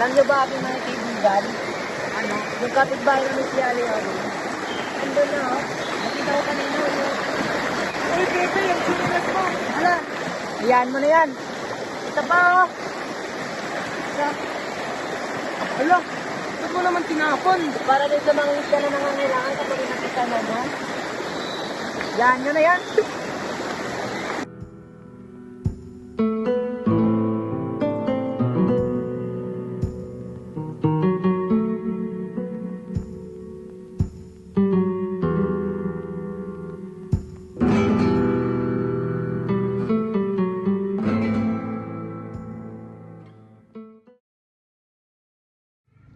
Alam niyo ba aking mga kaibigan? Yung kapitbahay namin si Ali Ari. Andun na nakita ko kanina yun. Uy, Pepe, yung sinilas mo. Hala, ayan mo na yan. Isa pa Isa. Hala, ba't mo naman tinapon? Para din sa mga isya na nangangailangan kapag nakita na mo. Yan nyo na yan.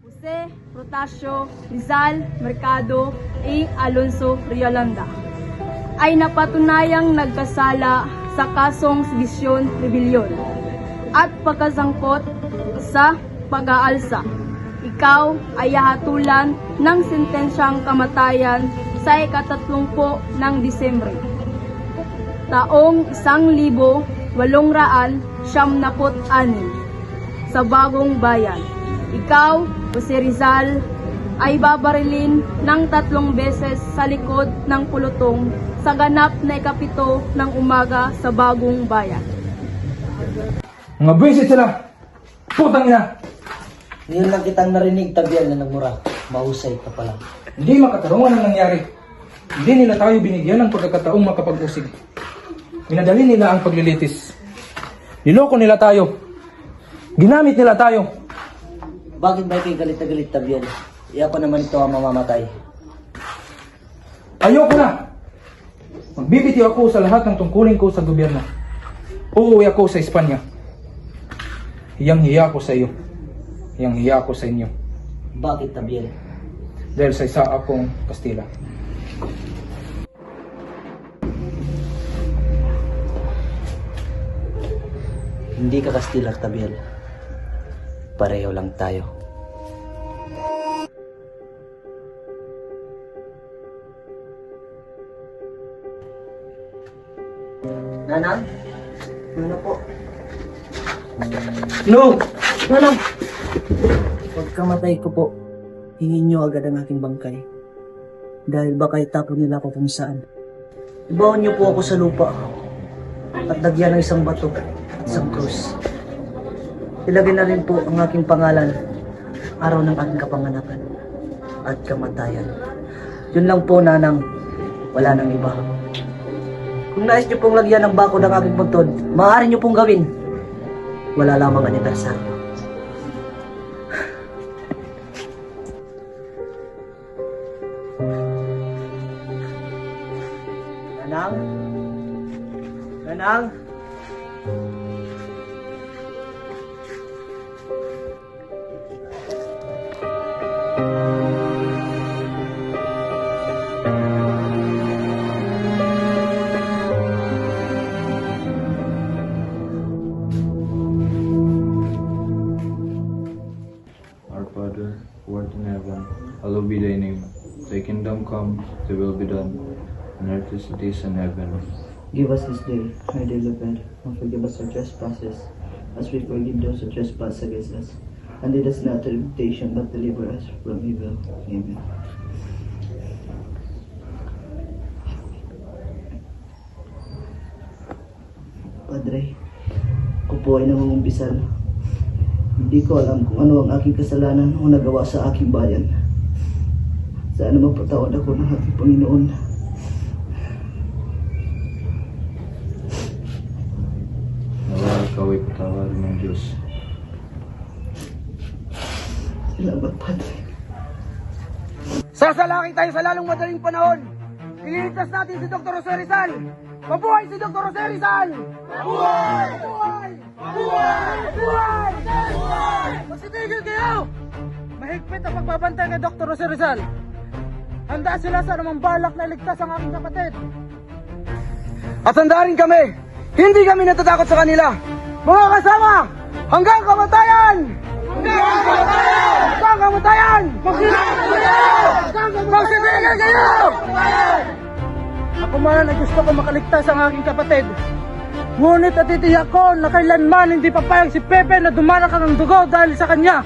Jose Protasio Rizal Mercado A. Alonso Riolanda ay napatunayang nagkasala sa kasong sedisyon, rebellion at pagkasangkot sa pag-aalsa. Ikaw ay hahatulan ng sentensyang kamatayan sa ika-30 ng Disyembre, taong 1896 sa Bagong Bayan. Ikaw, Jose Rizal, ay babarilin ng 3 beses sa likod ng pulutong sa ganap na ika-7 ng umaga sa Bagong Bayan. Mga buwisit sila! Putang ina! Ngayon lang kitang narinig, Tabial, na nagmura. Mahusay ka pala. Hindi makatarungan ang nangyari. Hindi nila tayo binigyan ng pagkakataong makapag-usig. Minadali nila ang paglilitis. Niloko nila tayo. Ginamit nila tayo. Bakit ba kayo galit na galit, Tabial? Iya pa naman ito ang mamamatay. Ayoko na! Magbibitiw ako sa lahat ng tungkulin ko sa gobyerno. Uuwi ako sa Espanya. Hiyang-hiya ako sa iyo. Hiyang-hiya ako sa inyo. Bakit, Tabial? Dahil sa isa akong Kastila. Hindi ka Kastila, Tabial. Pareho lang tayo. Nanang? Ano po? No! Nanang! Pagkamatay ko po, hingin niyo agad ang aking bangkay. Dahil baka itapon nila ako kung saan. Ibaon niyo po ako sa lupa at lagyan ng isang bato at isang krus. Ilagay na rin po ang aking pangalan, araw ng aking kapanganakan at kamatayan. Yun lang po, Nanang. Wala nang iba. Kung nais niyo pong lagyan ng bako ng aking puntod, maaari niyo pong gawin. Wala lamang anibersaryo. Nanang? Nanang? Our Father, who art in heaven, hallowed be thy name. Thy kingdom come, thy will be done, and our days in heaven. Give us this day our daily bread, and forgive us our trespasses, as we forgive those who trespass against us. And lead us not to temptation, but deliver us from evil. Amen. Padre, ako po ay nangungumpisal. Hindi ko alam kung ano ang aking kasalanan o nagawa sa aking bayan. Sana mapatawad ako ng aking Panginoon. Nawa ikaw ay patawarin ng Diyos. Salamat, Padre. Sasalaki tayo sa lalong madaling panahon. Ililigtas natin si Dr. Jose Rizal. Mabuhay si Dr. Jose Rizal! Mabuhay! Mabuhay! Mabuhay! Mabuhay! Mabuhay! Magsitigil kayo! Mahigpit ang pagbabantay kay Dr. Jose Rizal. Handa sila sa anumang balak na iligtas ang aking kapatid. At handa rin kami. Hindi kami natatakot sa kanila. Mga kasama, hanggang kamatayan! Hanggang kamatayan! Hanggang kamatayan! Magsitigil kayo! Ako man ay gusto ko makaligtas ang aking kapatid. Ngunit natitiyak ko na kailanman hindi papayag si Pepe na dumalak ang dugo dahil sa kanya.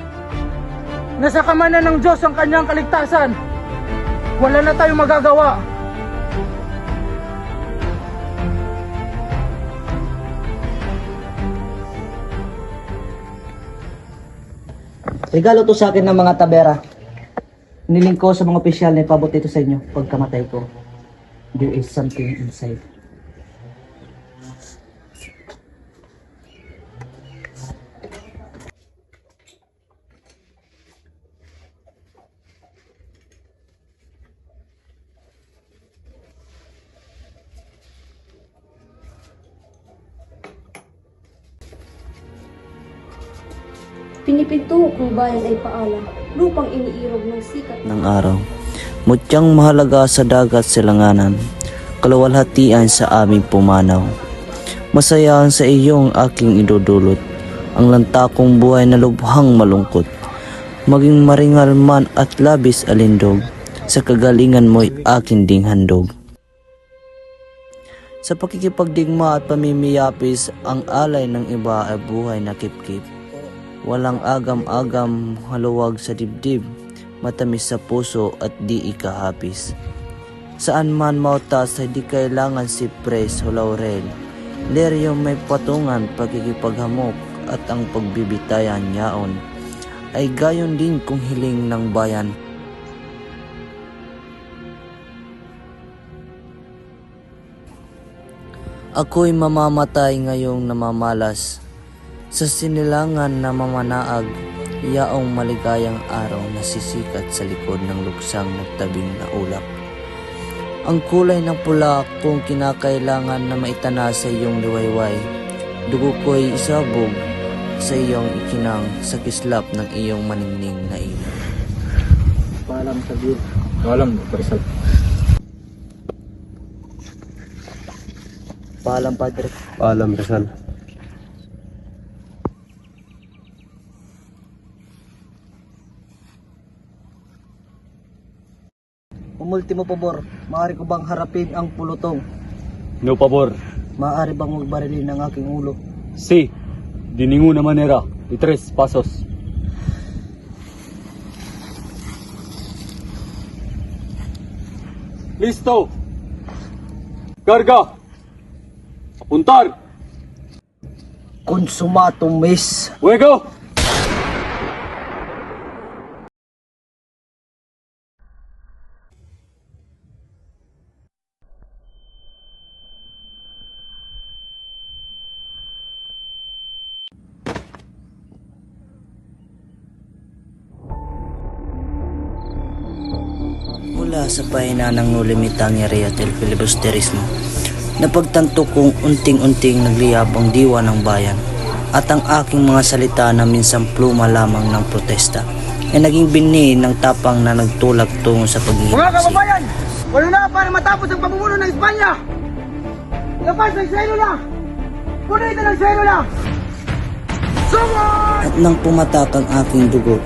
Nasa kamay na ng Diyos ang kanyang kaligtasan. Wala na tayong magagawa. Regalo to sa akin ng mga tabera. Niling ko sa mga opisyal na ipabot ito sa inyo pagkamatay ko. There is something inside. Pinipinto kung bayan ay paalam, lupang iniirog ng sikat ng araw. Mutyang mahalaga sa dagat silanganan, kaluwalhatian sa aming pumanaw. Masaya sa iyong aking idudulot, ang lantakong buhay na lubhang malungkot. Maging maringal man at labis alindog, sa kagalingan mo'y akin ding handog. Sa pakikipagdigma at pamimiyapis, ang alay ng iba ay buhay na kipkip. Walang agam-agam, haluwag sa dibdib, matamis sa puso at di ikahapis. Saan man mautas ay di kailangan si pres o laurel. Leryo may patungan, pagkikipaghamok at ang pagbibitayan yaon ay gayon din kung hiling ng bayan. Ako'y mamamatay ngayong namamalas sa sinilangan na mamanaag, yaong maligayang araw na sisikat sa likod ng luksang nagtabing na ulap. Ang kulay ng pula kung kinakailangan na maitana sa iyong liwayway, dugo ko'y isabog sa iyong ikinang sa kislap ng iyong maningning na ilaw. Paalam sa Diyos. Alam, Dr. Rizal. Paalam, Padre. Paalam, Rizal. Umultimo pabor, maaari ko bang harapin ang pulutong? No pabor. Maaari bang magbarilin ng aking ulo? Sí, de ninguna manera. Y 3 pasos. Listo. Carga. Apuntar. Consumatum mis. Fuego. Mula sa pahina ng nulimitang area del filibusterismo, napagtanto kong unting-unting nagliyab ang diwa ng bayan at ang aking mga salita na minsang pluma lamang ng protesta ay naging binhi ng tapang na nagtulak tungo sa Mga pag-iigsik. kababayan, wala na para matapos ang pamumuno ng Espanya. Labas ng selula! Punitin ng selula! Sumot! At nang pumatak ang aking dugo,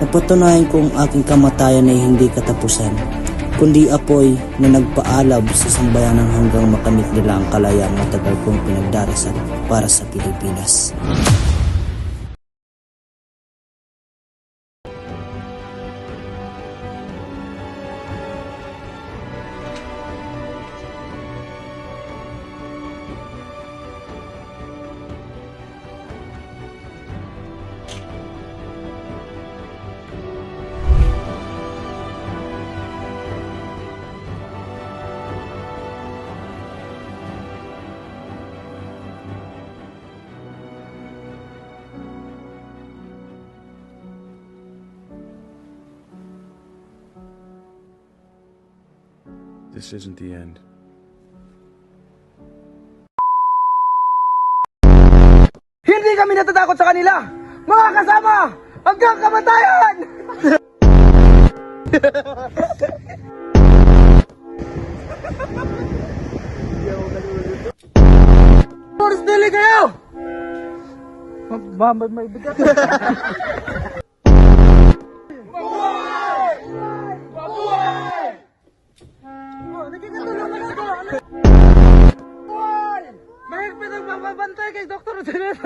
napatunayan kong aking kamatayan ay hindi katapusan. kundi apoy na nagpaalab sa sambayanan hanggang makamit nila ang kalayaan na tagal kong pinagdarasal para sa Pilipinas. This isn't the end. Hindi kami natatakot sa kanila! Mga kasama! Hanggang kamatayan! Boris, dali kayo! May bigat. Mahigpit ang papabantay kay Dr. Rosario.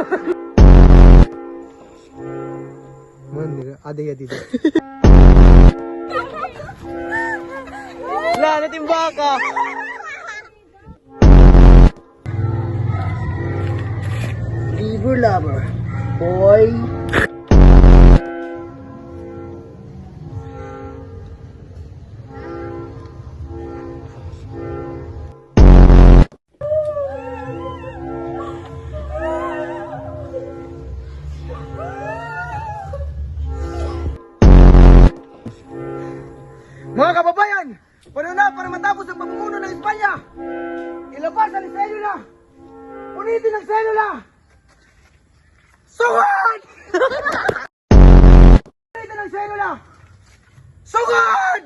Ada ya dito. Wala na timbaka. Liver lover. Boy. Mga kababayan, panahon na para matapos ang pamumuno ng Espanya. Ilabas ang selula. Punitin ang selula. Sugod! Punitin ang selula. Sugod!